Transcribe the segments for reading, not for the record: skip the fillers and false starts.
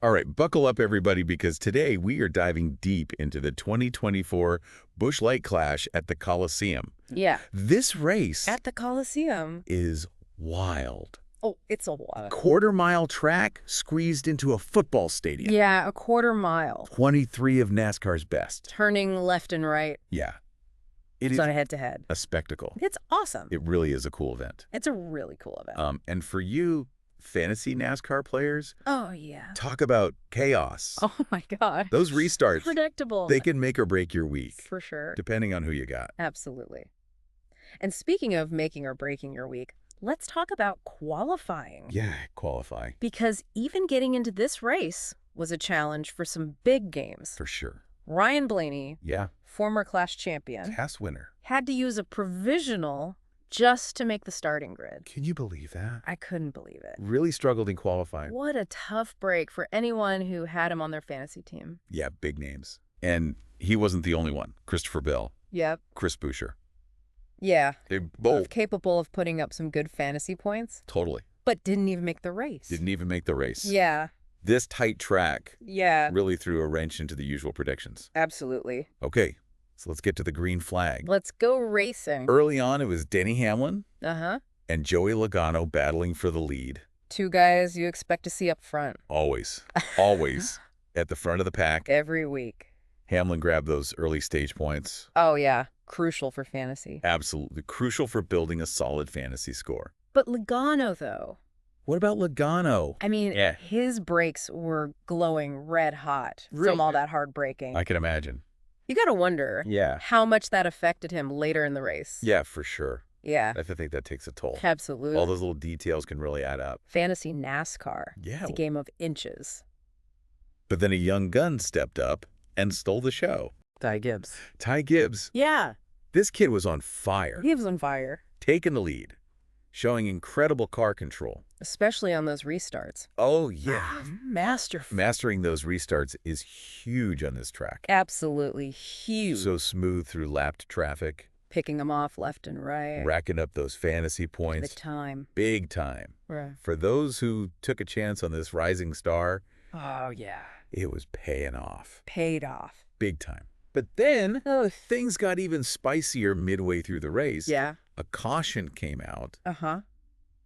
All right, buckle up, everybody, because today we are diving deep into the 2024 Busch Light Clash at the Coliseum. Yeah. This race At the Coliseum. is wild. Oh, it's a lot. Quarter-mile track squeezed into a football stadium. Yeah, a quarter mile. 23 of NASCAR's best. Turning left and right. Yeah. It It's is not a head-to-head. a spectacle. It's awesome. It really is a cool event. It's a really cool event. And for you fantasy NASCAR players, Oh, yeah. talk about chaos. Oh, my God. Those restarts, Predictable. they can make or break your week, For sure. depending on who you got. Absolutely. And speaking of making or breaking your week, let's talk about qualifying. Yeah, qualifying. Because even getting into this race was a challenge for some big games. For sure. Ryan Blaney, Yeah. former Clash champion, TAS winner. had to use a provisional just to make the starting grid. Can you believe that? I couldn't believe it. Really struggled in qualifying. What a tough break for anyone who had him on their fantasy team. Yeah, big names. And he wasn't the only one. Christopher Bell, Yep. Chris Buescher. Yeah. They both Capable of putting up some good fantasy points, totally but didn't even make the race. didn't even make the race. Yeah. This tight track Yeah. really threw a wrench into the usual predictions. Absolutely. Okay, so let's get to the green flag. Let's go racing. Early on, it was Denny Hamlin Uh-huh. and Joey Logano battling for the lead. Two guys you expect to see up front Always, always at the front of the pack. every week. Hamlin grabbed those early stage points. Oh, yeah. Crucial for fantasy. Absolutely crucial for building a solid fantasy score. But Logano, though. What about Logano? I mean, Yeah. his brakes were glowing red hot Really? from all that hard braking. I can imagine. You got to wonder Yeah. how much that affected him later in the race. Yeah, for sure. Yeah, I think that takes a toll. absolutely. All those little details can really add up. Fantasy NASCAR. Yeah. It's a game of inches. But then a young gun stepped up and stole the show. Ty Gibbs. Ty Gibbs. Yeah, This kid was on fire, he was on fire, taking the lead, showing incredible car control. especially on those restarts. Oh, yeah. Masterful. Mastering those restarts is huge on this track. Absolutely huge. So smooth through lapped traffic, Picking them off left and right. racking up those fantasy The points. time. Big time. Right. For those who took a chance on this rising star, Oh, yeah. it was paying off. Paid off. Big time. But then Oh, things got even spicier midway through the race. yeah. A caution came out, Uh-huh.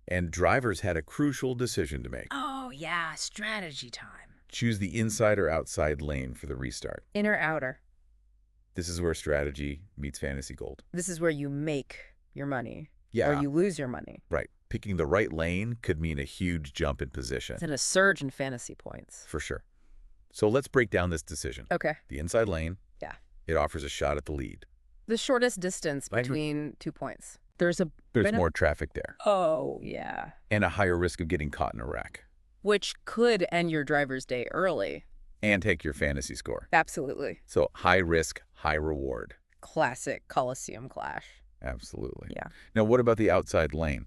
and drivers had a crucial decision to make. Oh, yeah. Strategy time. Choose the inside or outside lane for the restart. Inner, outer. This is where strategy meets fantasy gold. This is where you make your money. Yeah, Or you lose your money. right. Picking the right lane could mean a huge jump in position. It's in a surge in fantasy points. For sure. So let's break down this decision. Okay. The inside lane, Yeah. it offers a shot at the lead. The shortest distance Right. between 2 points. There's There's more traffic there, Oh, yeah. and a higher risk of getting caught in a wreck, Which could end your driver's day early. and take your fantasy score. Absolutely. So high risk, high reward. Classic Coliseum clash. Absolutely. Yeah. Now, what about the outside lane?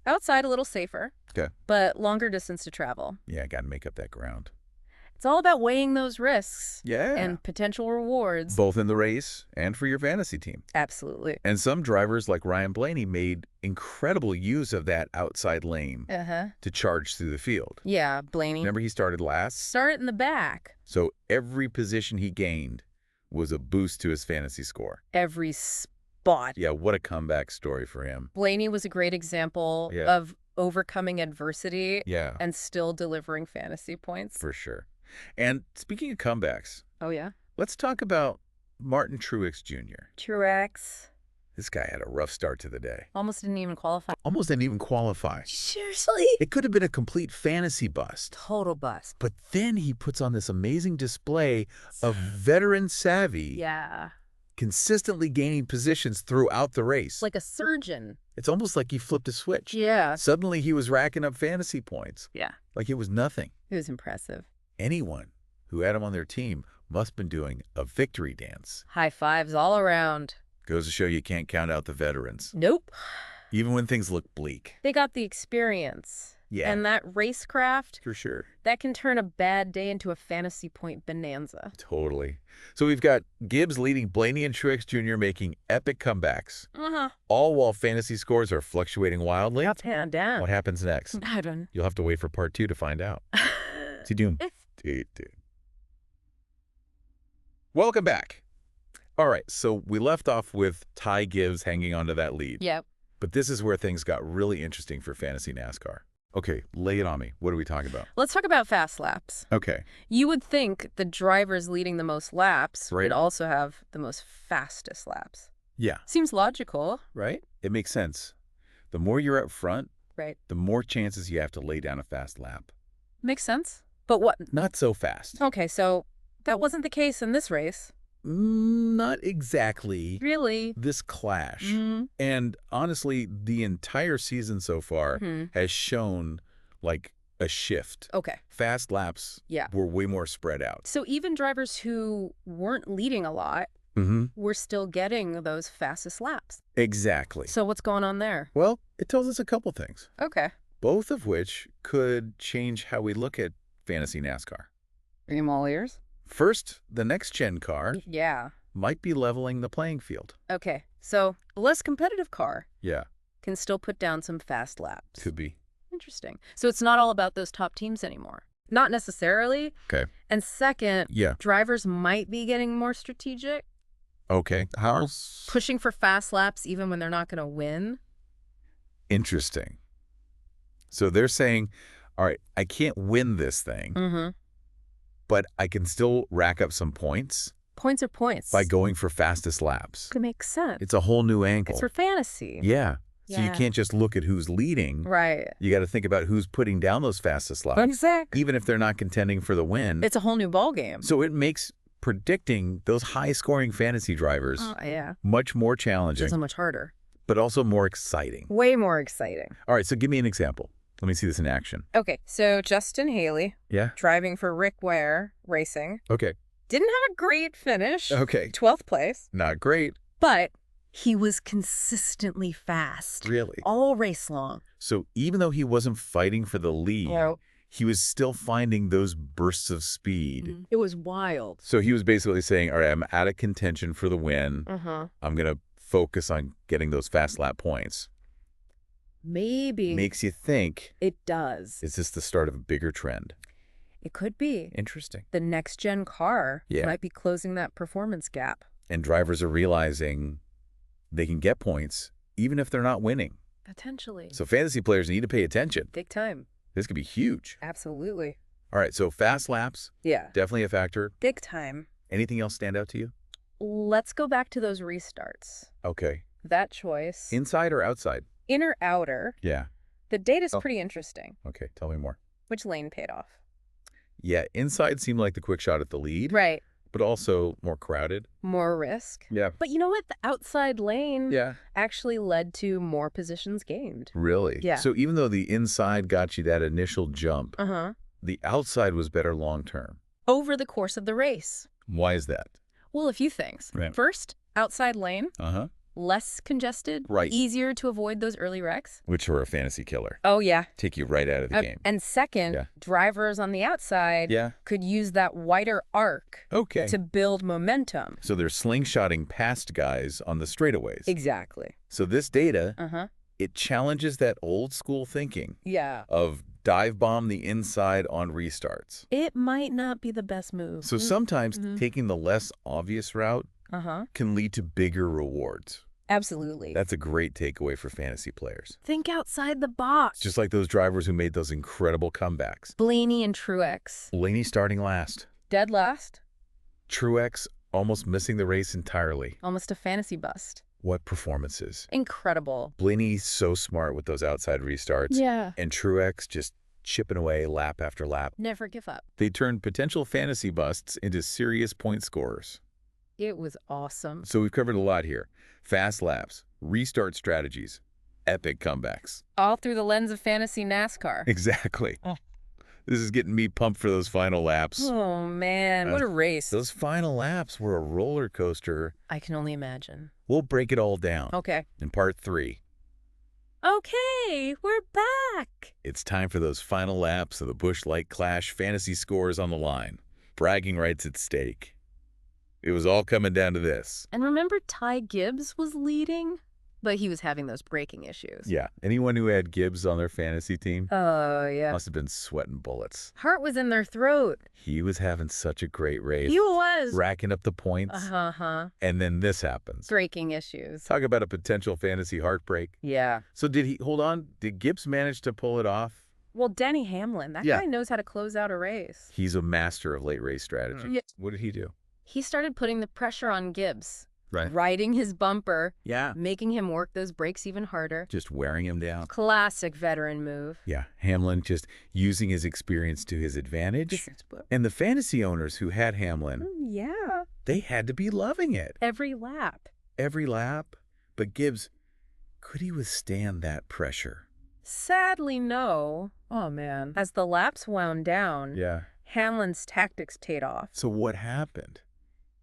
Outside, a little safer. Okay. But longer distance to travel. Yeah, got to make up that ground. It's all about weighing those risks Yeah. and potential rewards. Both in the race and for your fantasy team. Absolutely. And some drivers like Ryan Blaney made incredible use of that outside lane Uh-huh. to charge through the field. Yeah, Blaney. Remember, he started last, Start it in the back. so every position he gained was a boost to his fantasy score. Every spot. Yeah, what a comeback story for him. Blaney was a great example Yeah. of overcoming adversity Yeah, and still delivering fantasy points. for sure. And speaking of comebacks, Oh, yeah? let's talk about Martin Truex Jr. Truex. This guy had a rough start to the day. Almost didn't even qualify. Almost didn't even qualify. Seriously? It could have been a complete fantasy bust. Total bust. But then he puts on this amazing display of veteran savvy, Yeah. consistently gaining positions throughout the race. Like a surgeon. It's almost like he flipped a switch. Yeah. Suddenly he was racking up fantasy points Yeah. like it was nothing. It was impressive. Anyone who had him on their team must have been doing a victory dance. High fives all around. Goes to show you can't count out the veterans, Nope. even when things look bleak. They got the experience. Yeah, And that racecraft, for sure. that can turn a bad day into a fantasy point bonanza. Totally. So we've got Gibbs leading Blaney and Truex Jr. making epic comebacks, Uh-huh. all while fantasy scores are fluctuating wildly. Up and down. What happens next? I don't You'll have to wait for part 2 to find out. See you doing. It's Dude. Welcome back. All right, so we left off with Ty Gibbs hanging onto that lead. Yep. But this is where things got really interesting for fantasy NASCAR. Okay, lay it on me. What are we talking about? Let's talk about fast laps. Okay. You would think the drivers leading the most laps Right. would also have the most fastest laps. Yeah. Seems logical. Right? It makes sense. The more you're up front, Right. the more chances you have to lay down a fast lap. Makes sense. But what? Not so fast. Okay, so that wasn't the case in this race. Not exactly. Really? This clash. Mm-hmm. And honestly, the entire season so far has shown like a shift. Okay. Fast laps Yeah. were way more spread out. So even drivers who weren't leading a lot were still getting those fastest laps. Exactly. So what's going on there? Well, it tells us a couple things, Okay. both of which could change how we look at fantasy NASCAR. Are you all ears? First, the next-gen car Yeah. might be leveling the playing field. Okay. So a less competitive car Yeah, can still put down some fast laps. could be. Interesting. So it's not all about those top teams anymore. Not necessarily. Okay. And second, Yeah. drivers might be getting more strategic, Okay. How pushing for fast laps even when they're not going to win. interesting. So they're saying, all right, I can't win this thing, Mm-hmm. but I can still rack up some points Points are points. by going for fastest laps. Could make sense. It's a whole new angle. It's for fantasy. Yeah. So you Yeah. can't just look at who's leading. Right. You got to think about who's putting down those fastest laps, Exactly. even if they're not contending for the win. It's a whole new ball game. So it makes predicting those high-scoring fantasy drivers Yeah. much more challenging, So much harder. but also more exciting. Way more exciting. All right, so give me an example. Let me see this in action. Okay, so Justin Haley, Yeah? driving for Rick Ware Racing, Okay. didn't have a great finish. Okay. 12th place. Not great. But he was consistently fast. Really? All race long. So even though he wasn't fighting for the lead, he was still finding those bursts of speed. It was wild. So he was basically saying, all right, I'm out of contention for the win. Uh-huh. I'm going to focus on getting those fast lap points. Maybe. Makes you think, It does. is this the start of a bigger trend? It could be. Interesting. The next-gen car Yeah. might be closing that performance gap. And drivers are realizing they can get points even if they're not winning. Potentially. So fantasy players need to pay attention. Big time. This could be huge. Absolutely. All right, so fast laps, Yeah. definitely a factor. Big time. Anything else stand out to you? Let's go back to those restarts. Okay. That choice. Inside or outside? Inner, outer. Yeah. The data's Oh. pretty interesting. Okay, tell me more. Which lane paid off? Yeah, inside seemed like the quick shot at the lead, Right. but also more crowded. More risk. Yeah. But you know what? The outside lane Yeah. actually led to more positions gained. Really? Yeah. So even though the inside got you that initial jump, Uh-huh. the outside was better long term. Over the course of the race. Why is that? Well, a few things. Right. First, outside lane, Uh-huh. less congested. Right. Easier to avoid those early wrecks. Which are a fantasy killer. Oh, yeah. Take you right out of the game. And second, Yeah. drivers on the outside Yeah. could use that wider arc Okay. to build momentum. So they're slingshotting past guys on the straightaways. Exactly. So this data, Uh-huh. it challenges that old school thinking Yeah. of dive bomb the inside on restarts. It might not be the best move. So sometimes Mhm. taking the less obvious route Uh-huh. can lead to bigger rewards. Absolutely. That's a great takeaway for fantasy players. Think outside the box. Just like those drivers who made those incredible comebacks. Blaney and Truex. Blaney starting last. Dead last. Truex almost missing the race entirely. Almost a fantasy bust. What performances. Incredible. Blaney's so smart with those outside restarts. Yeah. And Truex just chipping away lap after lap. Never give up. They turned potential fantasy busts into serious point scorers. It was awesome. So we've covered a lot here. Fast laps, restart strategies, epic comebacks. All through the lens of fantasy NASCAR. Exactly. Oh. This is getting me pumped for those final laps. Oh, man. What a race. Those final laps were a roller coaster. I can only imagine. We'll break it all down Okay. in part 3. Okay, we're back. It's time for those final laps of the Busch Light Clash fantasy scores on the line. Bragging rights at stake. It was all coming down to this. And remember Ty Gibbs was leading? But he was having those braking issues. Yeah. Anyone who had Gibbs on their fantasy team Oh, yeah. must have been sweating bullets. Heart was in their throat. He was having such a great race. He was. Racking up the points. Uh-huh. And then this happens. Braking issues. Talk about a potential fantasy heartbreak. Yeah. So hold on, did Gibbs manage to pull it off? Well, Denny Hamlin, that guy knows how to close out a race. He's a master of late race strategy. Yeah. What did he do? He started putting the pressure on Gibbs. Right. Riding his bumper. Yeah. Making him work those brakes even harder. Just wearing him down. Classic veteran move. Yeah. Hamlin just using his experience to his advantage. And the fantasy owners who had Hamlin, Yeah. they had to be loving it. Every lap. Every lap. But Gibbs, could he withstand that pressure? Sadly, no. Oh, man. As the laps wound down, Yeah. Hamlin's tactics paid off. So what happened?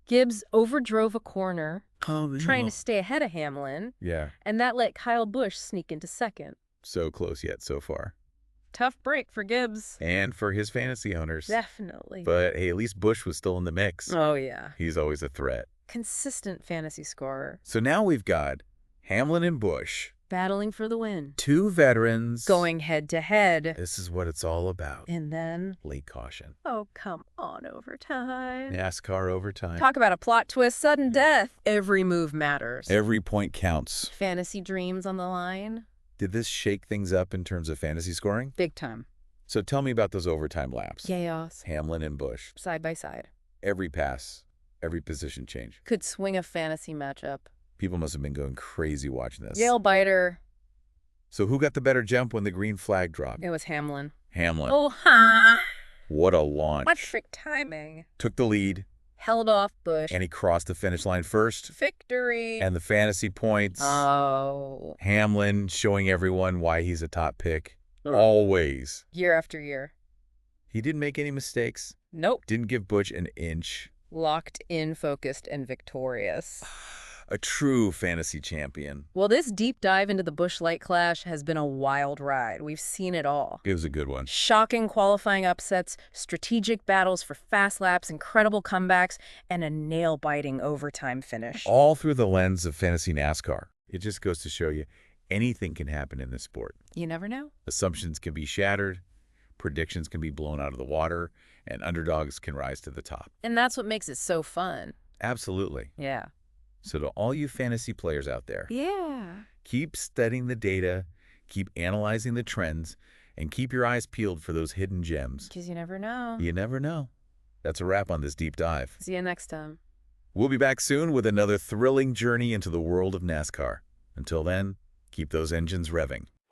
Gibbs overdrove a corner, Oh, trying to stay ahead of Hamlin, Yeah. and that let Kyle Busch sneak into second. So close yet so far. Tough break for Gibbs. And for his fantasy owners. Definitely. But hey, at least Busch was still in the mix. Oh, yeah. He's always a threat. Consistent fantasy scorer. So now we've got Hamlin and Busch. Battling for the win. Two veterans. Going head to head. This is what it's all about. And then... Late caution. Oh, come on, overtime. NASCAR overtime. Talk about a plot twist, sudden death. Every move matters. Every point counts. Fantasy dreams on the line. Did this shake things up in terms of fantasy scoring? Big time. So tell me about those overtime laps. Chaos. Hamlin and Busch. Side by side. Every pass, every position change. Could swing a fantasy matchup. People must have been going crazy watching this. Nail biter. So who got the better jump when the green flag dropped? It was Hamlin. Hamlin. Oh, ha! What a launch. What trick timing. Took the lead. Held off Busch. And he crossed the finish line first. Victory. And the fantasy points. Oh. Hamlin showing everyone why he's a top pick. Always. Year after year. He didn't make any mistakes. Nope. Didn't give Busch an inch. Locked in, focused, and victorious. A true fantasy champion. Well, this deep dive into the Busch Light Clash has been a wild ride. We've seen it all. It was a good one. Shocking qualifying upsets, strategic battles for fast laps, incredible comebacks, and a nail-biting overtime finish. All through the lens of fantasy NASCAR. It just goes to show you anything can happen in this sport. You never know. Assumptions can be shattered, predictions can be blown out of the water, and underdogs can rise to the top. And that's what makes it so fun. Absolutely. Yeah. So to all you fantasy players out there, keep studying the data, keep analyzing the trends, and keep your eyes peeled for those hidden gems. Because you never know. You never know. That's a wrap on this deep dive. See you next time. We'll be back soon with another thrilling journey into the world of NASCAR. Until then, keep those engines revving.